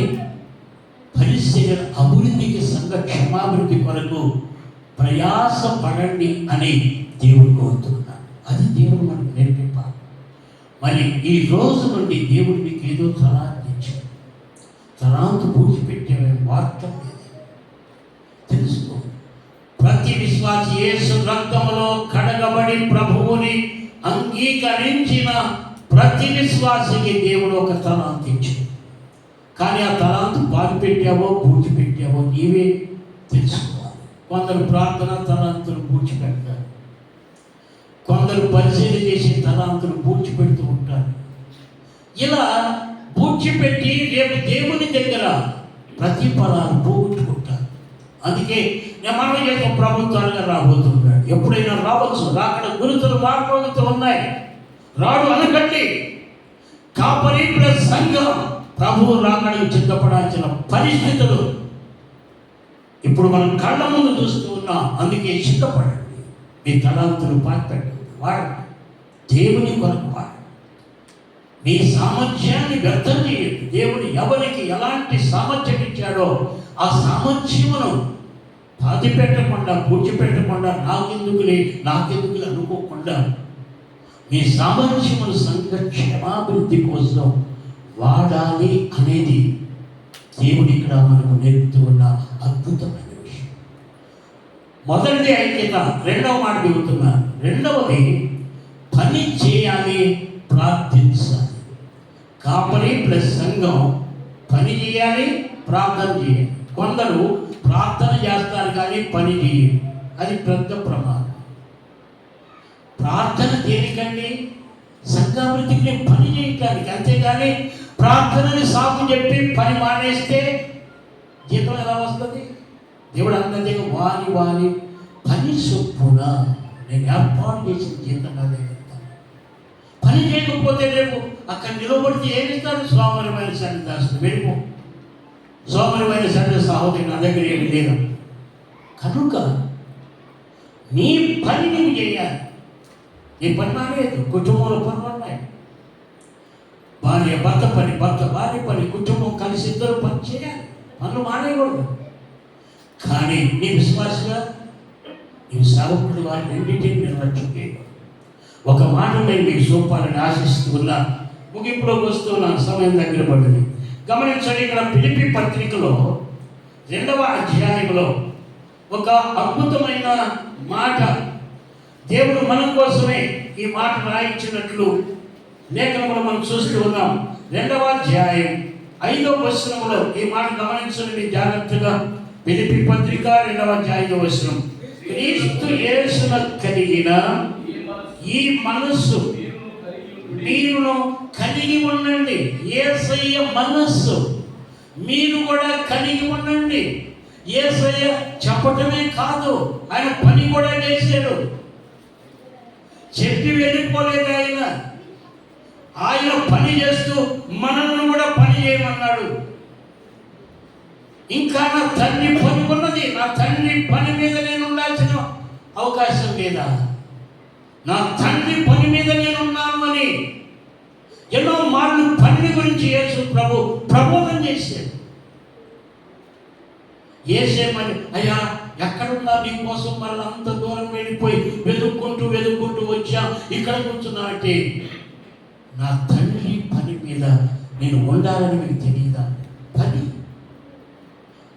పరిశీలన అభివృద్ధికి, సంఘ క్షమాభివృద్ధి కొరకు ప్రయాసపడండి అని దేవుడు కోరుతున్నాడు. అది దేవుడు మనకు నేర్పింపాలి. మరి ఈ రోజు నుండి దేవుడు మీకు ఏదో తలాంతి ఇచ్చాడు, తలాంతు పూడ్చిపెట్టే వార్తం లేదు. తెలుసుకో, ప్రతి విశ్వాసి యేసు రక్తములో కడగబడి ప్రభువుని అంగీకరించిన ప్రతి విశ్వాసికి దేవుడు ఒక తలాంతి ఇచ్చాడు. కానీ ఆ తలాంతు బాధ పెట్టావో పూడ్చిపెట్టావో నీవే తెలుసుకోవాలి. కొందరు ప్రార్థన తలాంతులు పూడ్చిపెడతారు, కొందరు పరిశీలన చేసి తలాంతులు పూడ్చిపెడుతూ ఉంటారు. ఇలా పూడ్చిపెట్టి రేపు దేవుని దగ్గర ప్రతిఫలాలు పోగొట్టుకుంటారు. అందుకే నేను మనం చేసిన ప్రభుత్వాలుగా రాబోతున్నాడు. ఎప్పుడైనా రావచ్చు, రాకడ గురుతులు మార్గోగుతూ ఉన్నాయి. రాడు అనకండి. కాపరి ప్లస్ సంఘం ప్రభువు రాకడకు సిద్ధపడాల్సిన పరిస్థితులు ఇప్పుడు మనం కళ్ళ ముందు చూస్తూ ఉన్నాం. అందుకే సిద్ధపడండి. మీ తలాంతులు పాతిపెట్టండి, వాడండి, దేవుని కొరకు వాడండి. మీ సామర్థ్యాన్ని వ్యర్థం చేయండి. దేవుడు ఎవరికి ఎలాంటి సామర్థ్యం ఇచ్చాడో ఆ సామర్థ్యమును పాతిపెట్టకుండా, పూడ్చిపెట్టకుండా, నాకెందుకులే అనుకోకుండా మీ సామర్థ్యమును సంఘ క్షేమాభివృద్ధి కోసం వాడాలి అనేది దేవుడు ఇక్కడ మనకు నేర్పుతూ ఉన్న అద్భుతమైన విషయం. మొదటిది ఐక్యత. రెండవ మాట చెబుతున్నా. రెండవది పని చేయాలి, ప్రార్థించాలి. కాపరి ప్లస్ సంఘం పని చేయాలి, ప్రార్థన చేయాలి. కొందరు ప్రార్థన చేస్తారు కానీ పని చేయాలి. అది పెద్ద ప్రమాదం. ప్రార్థన దేనికండి? సంఘాభివృద్ధికి నేను పని చేయటానికి. అంతేగాని ప్రార్థనని సాకు చెప్పి పని మానేస్తే జీతం ఎలా వస్తుంది? దేవుడు అందరి వారి పని చొప్పున నేను ఏర్పాటు చేసిన జీతం నా దగ్గర. పని చేయకపోతే రేపు అక్కడ నిలబడితే ఏమిస్తాడు? సోమరిమైన సన్నిధానం వెళ్ళిపో. సోమరిమైన సహోదరి నా దగ్గర ఏమి లేదు. కనుక నీ పని నీవు చేయాలి. నీ పని మానేది. కుటుంబంలో పనులు ఉన్నాయి. భార్య భర్త పని, భర్త భార్య పని, కుటుంబం కలిసి ఇద్దరు పని చేయాలి. పనులు మానేయకూడదు. కానీ నీ విశ్వాసగా నీ సేవకుడు వారి రెండింటిని నిర్లక్ష్యం చేయకూడదు. ఒక మాట నేను మీకు చూపాలని ఆశిస్తూ ఉన్నా. ముగింపులోకి వస్తున్న సమయం దగ్గర పడింది. గమనించండి, ఇక్కడ ఫిలిప్పీ పత్రికలో 2వ అధ్యాయంలో ఒక అద్భుతమైన మాట, దేవుడు మన కోసమే ఈ మాట రాయించినట్లు లేఖనంలో మనం చూస్తూ ఉన్నాం. 2వ అధ్యాయం 5వ వచనంలో ఈ మాట గమనించండి జాగ్రత్తగా. ఫిలిప్పీ పత్రిక 2వ అధ్యాయం 5వ వచనం, క్రీస్తు యేసున కలిగిన ఈ మనస్సు మీరును కలిగి ఉండండి. యేసయ్య మనస్సు మీరు కూడా కలిగి ఉండండి. యేసయ్య చెప్పటమే కాదు, ఆయన పని కూడా చేశాడు. చెప్పి వెళ్ళిపోలేదు ఆయన. ఆయన పని చేస్తూ మనల్ని కూడా పని చేయమన్నాడు. ఇంకా నా తండ్రి పని ఉన్నది, నా తండ్రి పని మీద నేను ఉండాల్సిన అవకాశం లేదా? నా తండ్రి పని మీద నేనున్నాను అని ఎన్నో మార్లు పని గురించి యేసు ప్రభు ప్రబోధం చేశాడు. ఏసేమని, అయ్యా ఎక్కడున్నా నీ కోసం మళ్ళీ అంత దూరం వెళ్ళిపోయి వెతుక్కుంటూ వచ్చా, ఇక్కడ కూర్చున్నా అంటే నా తండ్రి పని మీద నేను ఉండాలని మీకు తెలియదా? పని.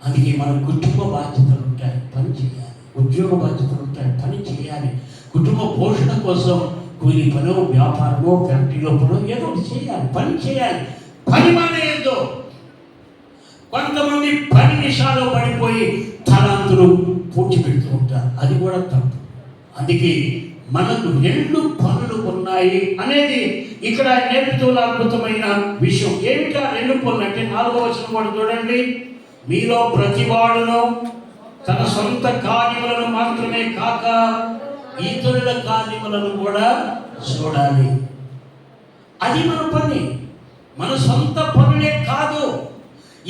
అందుకే మన కుటుంబ బాధ్యతలు ఉంటాయి, పని చేయాలి. ఉద్యోగ బాధ్యతలు ఉంటాయి, పని చేయాలి. కుటుంబ పోషణ కోసం కూలి పనో, వ్యాపారమో, ఫ్యాక్టరీలో పనో ఏదో చేయాలి, పని చేయాలి. పని మానేయద్దు. కొంతమంది పని నిషాలో పడిపోయి తలాంతులు పూడ్చిపెడుతూ ఉంటారు, అది కూడా తప్పు. అందుకే మనకు 2 పనులు ఉన్నాయి అనేది ఇక్కడ నేర్పుతున్న అద్భుతమైన విషయం. ఏమిటా 2 పనులు అంటే 4వ వచనం కూడా చూడండి. మీలో ప్రతివాడును తన సొంత కార్యములను మాత్రమే కాక ఇతరుల కార్యములను కూడా చూడాలి. అది మన పని. మన సొంత పనులే కాదు,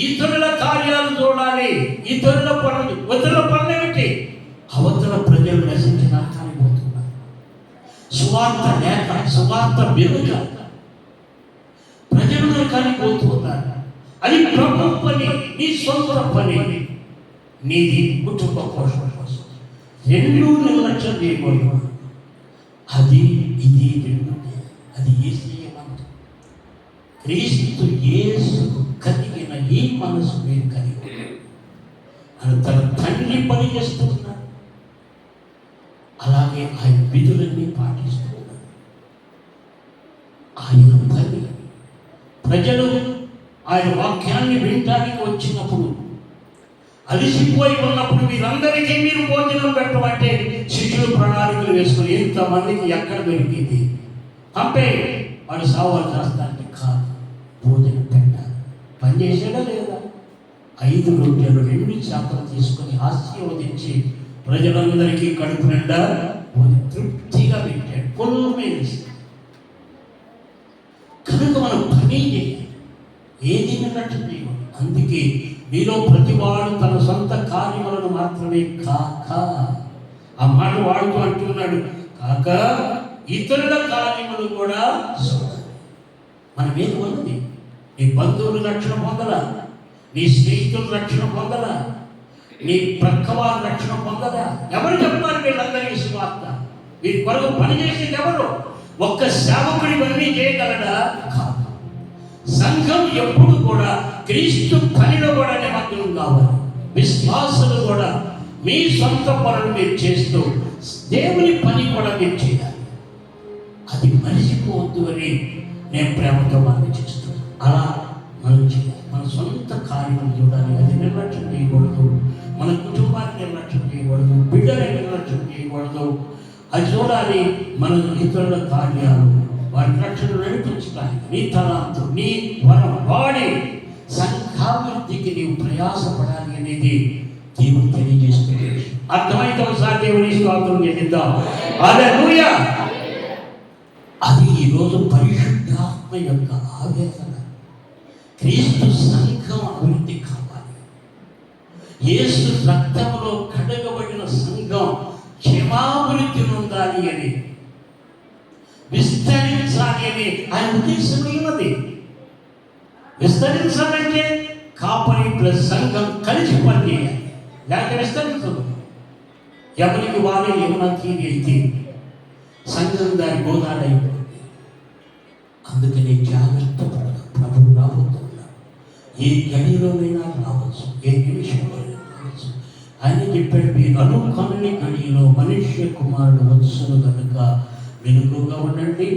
ఇతరుల కార్యాలు చూడాలి. ఇతరుల పనులు ఏమిటి? అవతల ప్రజలు నశించడానికి పోతున్నారు. సువార్త లేక, సువార్త వెనుక ప్రజలు కానిపోతున్నారు. అది ప్రభు పని, నీ సొంత పని, నీది కుటుంబ పోషణ కోసం. 2 నిర్లక్ష్యం చేయకూడదు. అది ఇది 2. అది యేసయ్యమంత. క్రీస్తు యేసు కలిగిన ఈ మనసు మీరు కలిగి తన తండ్రి పని చేస్తున్నారు. అలాగే ఆయన విధులన్నీ పాటిస్తున్నారు. ఆయన పని ప్రజలు ఆయన వాక్యాన్ని వినటానికి వచ్చినప్పుడు, అలిసిపోయి ఉన్నప్పుడు వీరందరికీ మీరు భోజనం పెట్టమంటే శిష్యులు ప్రణాళికలు వేసుకుని ఎంతమందికి ఎక్కడ దొరికింది పంపే వాడు సావాలు చేస్తానికి కాదు, భోజనం పెట్టాలి. పని చేసాడా లేదా? 5 రొట్టెలు 2 చేపలు తీసుకొని ఆశీర్వదించి ప్రజలందరికీ కడుపు నిండా తృప్తిగా పెట్టాడు. కొల్లుమేసి కనుక మనం పని చేయాలి, ఏది విన్నట్టు చేయకూడదు. అందుకే మీలో ప్రతివాడు తన సొంత కార్యములను మాత్రమే కాక, ఆ మాట వాడుతూ అంటున్నాడు, కాక ఇతరుల కార్యములు కూడా మన మీద ఉన్నది. నీ బంధువులు రక్షణ పొందరా? నీ స్నేహితులు రక్షణ పొందరా? నీ ప్రక్కవారు రక్షణ పొందరా? ఎవరు చెప్పాలి వీళ్ళందరికీ సువార్త? వీరి కొరకు పనిచేసేది ఎవరు? ఒక్క సేవకుడి ఇవన్నీ చేయగలడా? కాదు. సంఘం ఎప్పుడు కూడా క్రీస్తు పనిలో కూడా నిమగ్నం కావాలి. విశ్వాసులు కూడా మీ సొంత పనులు మీరు చేస్తూ దేవుని పని కూడా మీరు చేయాలి. అది మరిచిపోవద్దు అని నేను ప్రేమతో మనం చేస్తున్నాను. అలా మనం చేయాలి. మన సొంత కార్యం చూడాలి, అది నిర్లక్ష్యం చేయకూడదు. మన కుటుంబాన్ని నిర్లక్ష్యం చేయకూడదు, బిడ్డని నిర్లక్ష్యం చేయకూడదు. అది చూడాలి. మన ఇతరుల కార్యాలు, వారి రక్షణ నడిపించడానికి నీ తలాంతు, నీ వరం వాడి సంఘాభివృద్ధికి నీవు ప్రయాసపడాలి అనేది దేవుడు తెలియజేస్తుంది. అర్థమైతే ఒకసారి దేవుని స్తోత్రం చెల్లిద్దాం. హల్లెలూయా. అది ఈరోజు పరిశుద్ధాత్మ యొక్క ఆవేదన. క్రీస్తు సంఘం అభివృద్ధి కావాలి. యేసు రక్తంలో కడగబడిన సంఘం క్షేమాభివృద్ధి పొందాలి అని, విస్తరించాలి అని ఆయన ఉద్దేశమైనది. విస్తరించాలంటే కాపరి ప్లస్ సంఘం కలిసి పనిచేయాలి, లేక విస్తరించదు. ఎవరికి వారే ఏమన్నా తీరి అయితే సంఘం దాని గోదాడైపోయింది. అందుకని జాగ్రత్త పడగా ప్రభువు రాబోతున్నా. ఏ గడిలోనైనా రావచ్చు, ఏ నిమిషంలోనైనా రావచ్చు. ఆయన చెప్పాడు, మీ అనుకని గడిలో మనుష్య కుమారుడు వచ్చును కనుక మెలకువగా ఉండండి,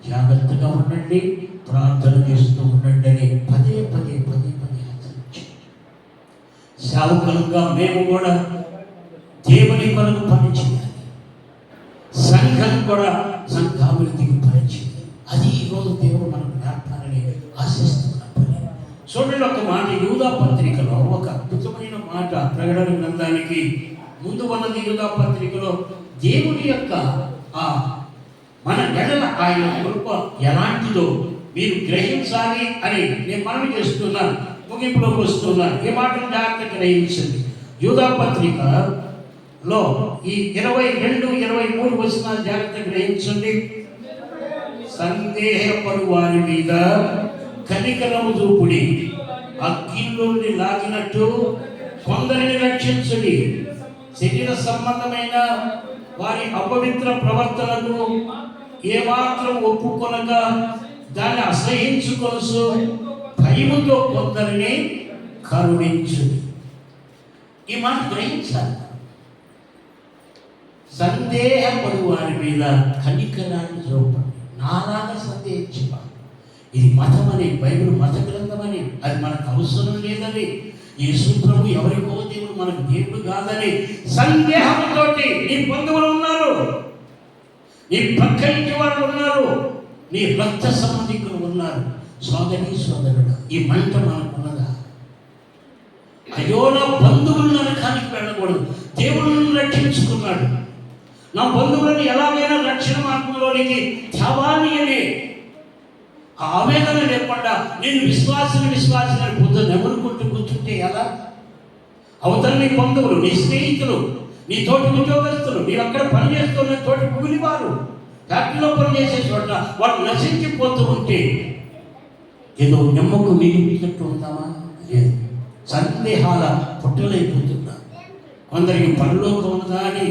జాగ్రత్తగా ఉండండి, ప్రార్థన చేస్తూ ఉండండి అని పదే పదే హెచ్చరించాడు. సేవకులుగా మేము కూడా దేవుని కొరకు పనిచేయాలి, సంఘం కూడా సంఘాభివృద్ధికి పనిచేయాలి. అది ఈరోజు దేవుడు మనకు నేర్పాలని ఆశిస్తున్న పని. చూడండి, ఒక మాట యూదా పత్రికలో ఒక అద్భుతమైన మాట, ప్రకటన గ్రంథానికి ముందు ఉన్నది యూదా పత్రికలో దేవుని యొక్క మన ఎడల ఆయన కృప ఎలాంటిదో మీరు గ్రహించాలి అని నేను మనవి చేస్తున్నాను. ముగింపులోకి వస్తున్నాను. ఈ మాటలు జాగ్రత్తగా గ్రహించండి. యూదా పత్రికలో ఈ 22-23 వచనాలు జాగ్రత్తగా గ్రహించండి. సందేహపడు వారి మీద కనికరము చూపుడి, అగ్నిలోని లాగినట్టు కొందరిని రక్షించుడి. శరీర సంబంధమైన వారి అపవిత్ర ప్రవర్తనకు ఏమాత్రం ఒప్పుకొనక దాన్ని అసహించుకొనసు భయముతో కొందరిని కరుణించుడి. ఈ మాట గ్రహించాలి. సందేహపడు వారి మీద కనికరాన్ని చూపండి. నాలాగా సందేహించేవాడు. ఇది మతమని, బైబిల్ మత గ్రంథమని, అది మనకు అవసరం లేదని, యేసు ప్రభు ఎవరికో దేవుడు మనకు దేవుడు కాదని సందేహంతో నీ బంధువులు ఉన్నారు, నీ పక్క ఇంటి వాళ్ళు ఉన్నారు, నీ రక్త సంబంధికులు ఉన్నారు. సోదరి సోదరుడు, ఈ మంట మనకున్నదా? అయ్యో, నా బంధువులు నరకానికి వెళ్ళకూడదు, దేవుడు నన్ను రక్షించుకున్నాడు, నా బంధువులను ఎలాగైనా రక్షణ మార్గంలోనికి తేవాలి అని ఆవేదన లేకుండా నేను విశ్వాసాన్ని పొద్దున్న ఎవరుకుంటూ కూర్చుంటే ఎలా? అవతల నీ బంధువులు, నీ స్నేహితులు, నీ తోటి ఉద్యోగస్తులు, నీవు అక్కడ పనిచేస్తున్న తోటి కూలివారు, ఫ్యాక్టరీలో పనిచేసే చోట వాళ్ళు నశించిపోతూ ఉంటే ఏదో నెమ్మకు మిగిలినట్టు ఉందామా? లేదు. సందేహాల పుట్టలైపోతున్నా. కొందరికి పరలోకం ఉన్నదా అని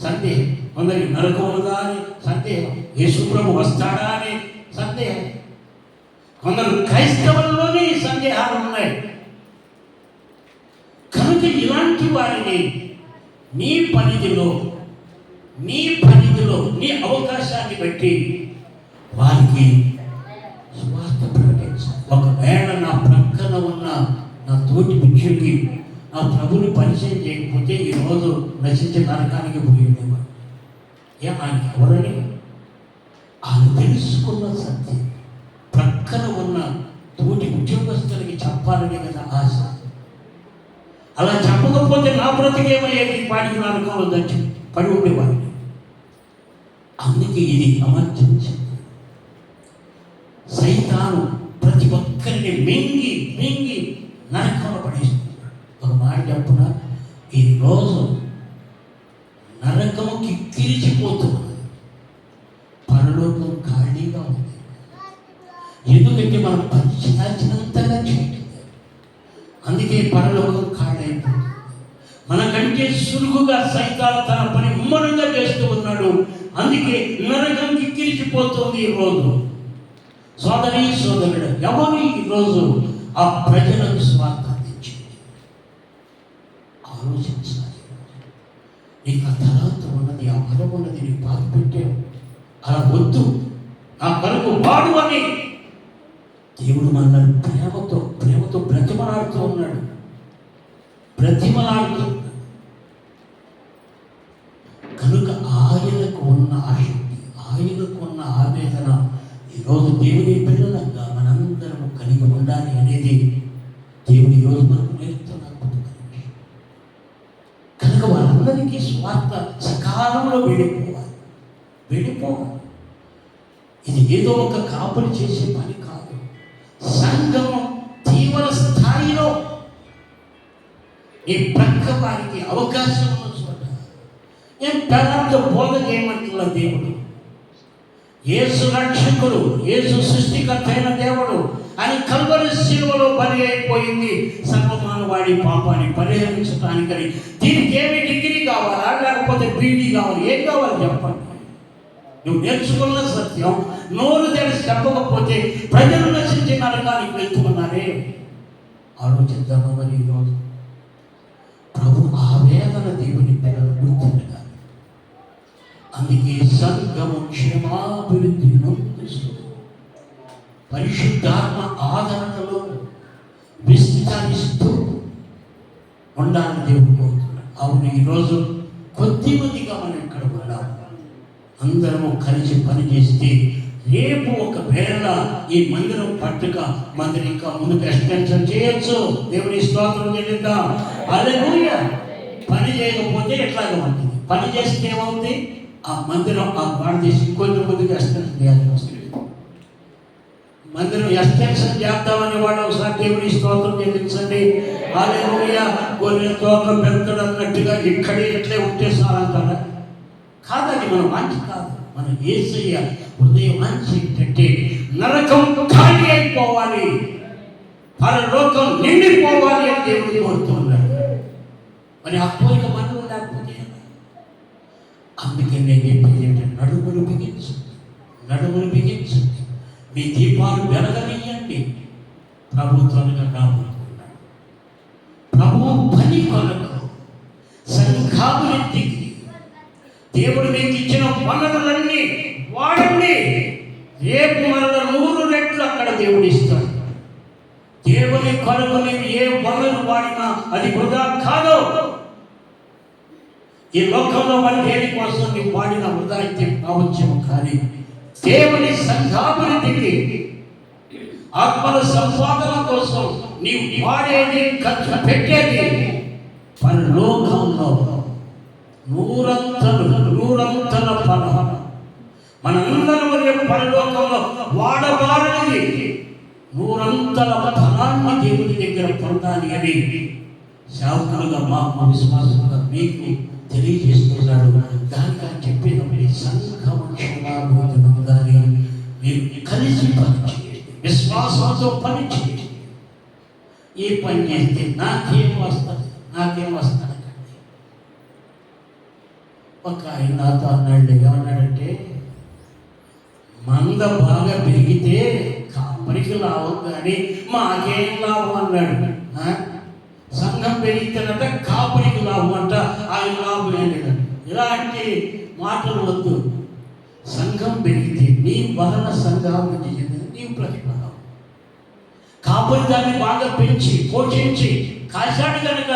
సందేహం, కొందరికి నరకం ఉన్నదా అని సందేహం, యేసు ప్రభు వస్తాడా అని సందేహం, కొందరు క్రైస్తవుల్లోనే సందేహాలు ఉన్నాయి. కనుక ఇలాంటి వారిని నీ పరిధిలో నీ అవకాశాన్ని బట్టి వారికి సువార్త ప్రకటించాలి. ఒకవేళ నా ప్రక్కన ఉన్న నా తోటి ఉద్యోగి నా ప్రభుని పరిచయం చేయకపోతే ఈరోజు నశించే నరకానికి పోయేవాడు. ఆయన ఎవరని ఆయన తెలుసుకున్న సత్యం ప్రక్కన ఉన్న తోటి ఉద్యోగస్తులకి చెప్పాలని కదా ఆశ. అలా చెప్పకపోతే నా బ్రతికేమయ్యేది, పాడికి నరకంలో దచ్చి పడి ఉండేవాడిని. అందుకే ఇది అమర్చించింది. సైతాను ప్రతి ఒక్కరిని మింగి నరకంలో పడేస్తున్నాడు. ఒక మాట చెప్పున, ఈరోజు నరకము కిక్కిరిచిపోతున్నది, పరలోకం ఖాళీగా ఉంది. ఎందుకంటే మనం పరిచయాచినంతగా చేయట్లేదు. అందుకే పరలోకం ఖాళీ అయిపోతుంది. మనకంటే సులువుగా సైతాను తన పని ముమ్మరంగా చేస్తూ ఉన్నాడు. అందుకే నరకం కిక్కిరిచిపోతుంది ఈరోజు. సోదరి సోదరుడు, ఎవరు ఈరోజు ఆ ప్రజలకు స్వార్థ అందించింది? ఆలోచించాలి. నీకు ఆ తర్వాత ఉన్నది, ఆ బలం ఉన్నది, నీకు బాధ పెట్టావు. అలా వద్దు, నా కొరకు వాడు అని దేవుడు మనల్ని ప్రేమతో బ్రతిమలాడుతూ ఉన్నాడు. కనుక ఆయనకు ఉన్న ఆసక్తి, ఆయనకు ఉన్న ఆవేదన ఈరోజు దేవుని పిల్లలంగా మనందరము కలిగి ఉండాలి అనేది దేవుడు ఈరోజు మనకు నేర్పుతున్నారు. కనుక వాళ్ళందరికీ స్వార్థ సకాలంలో వెళ్ళిపోవాలి. ఇది ఏదో ఒక కాపులు చేసే పని కాదు. సంఘము తీవ్ర స్థాయిలో ఈ ప్రక్క వారికి అవకాశం ఉన్న చోట ఏం పెద్ద బోధ చేయమంటున్న దేవుడు, యేసు రక్షకుడు, యేసు సృష్టికర్త అయిన దేవుడు అని కల్వరి శిలువలో బలి అయిపోయింది సర్వమానవాడి పాపాన్ని పరిహరించడానికని. దీనికి ఏమి డిగ్రీ కావాలా, లేకపోతే బీడీ కావాలి, ఏం కావాలి చెప్పండి? నువ్వు నేర్చుకున్న సత్యం నోరు తెలిసి చెప్పకపోతే ప్రజలు నశించి నరకానికి వెళ్తున్నారే. ఆలోచిద్దాము. మరి ఈరోజు ప్రభు ఆవేదన దేవుని పిల్లలు గుర్తుండగా, అందుకే సంఘము క్షేమాభివృద్ధి నొందిస్తూ పరిశుద్ధాత్మ ఆదరణలో విస్తరిస్తూ ఉండాలని దేవుడు కోరుతున్నాడు. అవును, ఈరోజు కొద్దిమందిగా మనం ఇక్కడ ఉన్నాం. అందరము కలిసి పనిచేస్తే రేపు ఒకవేళ ఈ మందిరం పట్టుక మందిరం ఇంకా ముందుకు ఎక్స్టెన్షన్ చేయొచ్చు. దేవుని స్తోత్రం చెల్లిద్దాం. హల్లెలూయా. పని చేయకపోతే ఎట్లాగా ఉంటుంది? పని చేస్తే ఏమవుతుంది? ఆ మందిరం ఆ గాడ చేసి ఇంకొంచెం ముందుకు ఎక్స్టెన్షన్ చేయాల్సి వస్తుంది. మందిరం ఎక్స్టెన్షన్ చేద్దామని వాడు ఒకసారి దేవుని స్తోత్రం చెల్లించండి. హల్లెలూయా. కొన్ని తోక పెద్దడు అన్నట్టుగా ఇక్కడే ఇట్లే ఉంటే సాలంటారా? కాదని మన మంచి కాదు. మన యేసయ్య హృదయం మంచి ఏంటంటే నరకం ఖాళీ అయిపోవాలి, పరలోకం నిండిపోవాలి అని దేవుడు కోరుతున్నాడు. మరి ఆ కోరిక మనలో లేకపోతే అందుకే నేను చెప్పేది ఏంటంటే నడుములు బిగించండి, మీ దీపాలు వెలగనియండి. ప్రభుత్వంగా రాబోతున్నాడు. ప్రభు పని కొరకు సంఘాభివృద్ధికి దేవుడు మీకు ఇచ్చిన వనరులన్నీ వాడండి. రేపు మరల 100 రెట్లు అక్కడ దేవుడు ఇస్తాడు. దేవుని కొరకు నీవు ఏ వనరు వాడినా అది వృధా కాదు. ఈ లోకంలో వాళ్ళు దేని కోసం నీవు వాడిన వృధా అయితే కావచ్చు, కానీ దేవుని సంఘాభివృద్ధికి ఆత్మల సంపాదన కోసం నీవు వాడేది, ఖర్చు పెట్టేది పరలోకంలో నూరంతల ఫలం. మనందరం రేపు పరలోకంలో వాడబారనిది 100 ఫలాన్ని దేవుని దగ్గర పొందాలి అని శావుకులుగా మాకు విశ్వాసంగా మీకు తెలియజేస్తున్నాడు. దానిగా చెప్పేటప్పుడు సంఘం క్షేమాభివృద్ధి పొందాలి. మీరు కలిసి పనిచేయండి, విశ్వాసంతో పనిచేయండి. ఏ పని చేస్తే నాకేం వస్తుంది. ఒక ఆయన నాతో అన్నాడు, ఏమన్నాడంటే మంద బాగా పెరిగితే కాపరికి లాభం కానీ మాకేం లాభం అన్నాడు. సంఘం పెరిగితేనట కాపరికి లాభం అంట, ఆయన లాభం ఏంటంటే. ఇలాంటి మాటలు వద్దు. సంఘం పెరిగితే నీ వలన సంఘాభివృద్ధి చెందింది నీవు ప్రతిఫలం. కాపరి దాన్ని బాగా పెంచి పోషించి కాశాడు కనుక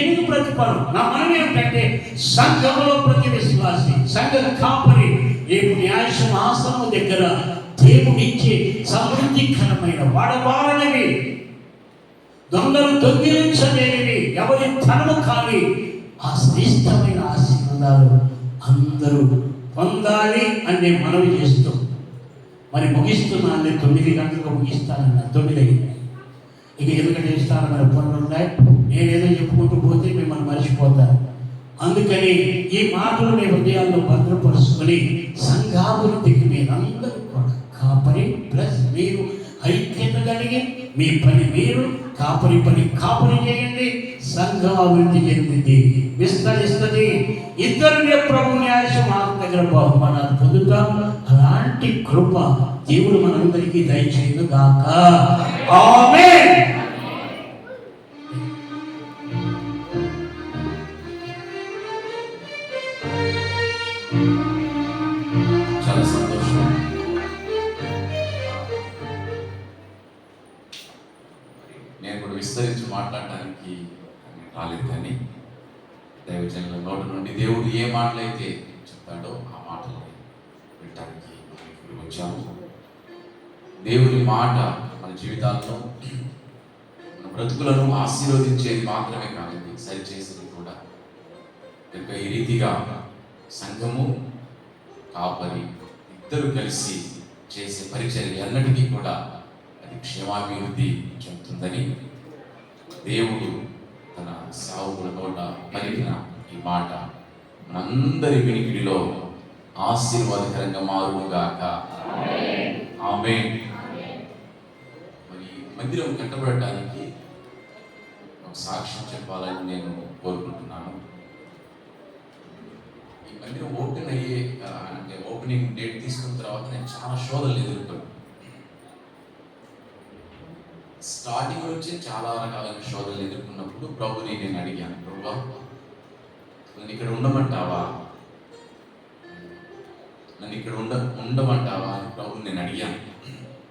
ఎందుకు ప్రతిఫలం? నా మనం ఏమిటంటే సంఘంలో ప్రతి విశ్వాసి, సంఘ కాపరి రేపు న్యాయసింహాసనం దగ్గర దేవుడిచ్చే సమృద్ధికరమైన వాడబారనివి, దొంగలు దొంగిలించలేనివి, ఎవరి ధనము కాని ఆ శ్రేష్టమైన ఆశీర్వాదాలు అందరూ పొందాలి అని నేను మనవి చేస్తూ మరి ముగిస్తున్నాను. నేను 9 గంటలకు ముగిస్తానన్నా. 9 అయింది. ఇక ఎందుకంటే ఇస్తానమైన పనులు ఉన్నాయి. నేనేదో చెప్పుకుంటూ పోతే మిమ్మల్ని మర్చిపోతాను. అందుకని ఈ మాటలు మీ హృదయాల్లో భద్రపరుచుకొని సంఘాభివృద్ధికి మీరందరూ కూడా కాపరి ప్లస్ మీరు ఐక్యత కలిగి మీ పని మీరు కాపరి చేయండి. సంఘం అభివృద్ధి చెందింది, విస్తరిస్తుంది. ఇద్దరు ప్రభు న్యాయసింహాసనం దగ్గర బహుమానాలు పొందుతాం. అలాంటి కృప దేవుడు మనందరికీ దయచేయను గాక. ఆమేన్. చాలా సంతోషం. నేను కూడా విస్తరించి మాట్లాడడానికి రాలేదు, కానీ దైవజనుల నోటి నుండి దేవుడు ఏ మాటలైతే చెప్తాడో ఆ మాటలు వినడానికి ఇప్పుడు వచ్చాము. దేవుని మాట మన జీవితాల్లో మన బ్రతుకులను ఆశీర్వదించేది మాత్రమే కాదండి, సరిచేసేది కూడా. కనుక ఈ రీతిగా సంఘము కాపరి ఇద్దరు కలిసి చేసే పరిచర్య అన్నిటికీ కూడా అది క్షేమాభివృద్ధి చెందుతుందని దేవుడు తన సేవకుల నోట పలికిన ఈ మాట మనందరి వినికిడిలో ఆశీర్వాదకరంగా మారుగాక. ఆమేన్. మరి మందిరం కట్టబడటానికి ఒక సాక్ష్యం చెప్పాలని నేను కోరుకుంటున్నాను. ఈ మందిరం ఓపెన్ అయ్యే అంటే ఓపెనింగ్ డేట్ తీసుకున్న తర్వాత నేను చాలా శోధనలు ఎదుర్కొన్నాను. స్టార్టింగ్ నుంచి చాలా రకాలైన శోధనలు ఎదుర్కొన్నప్పుడు ప్రభుని నేను అడిగాను, ప్రభువా నన్ను ఇక్కడ ఉండమంటావా, నన్ను ఇక్కడ ఉండమంటావా అని ప్రభుని నేను అడిగాను.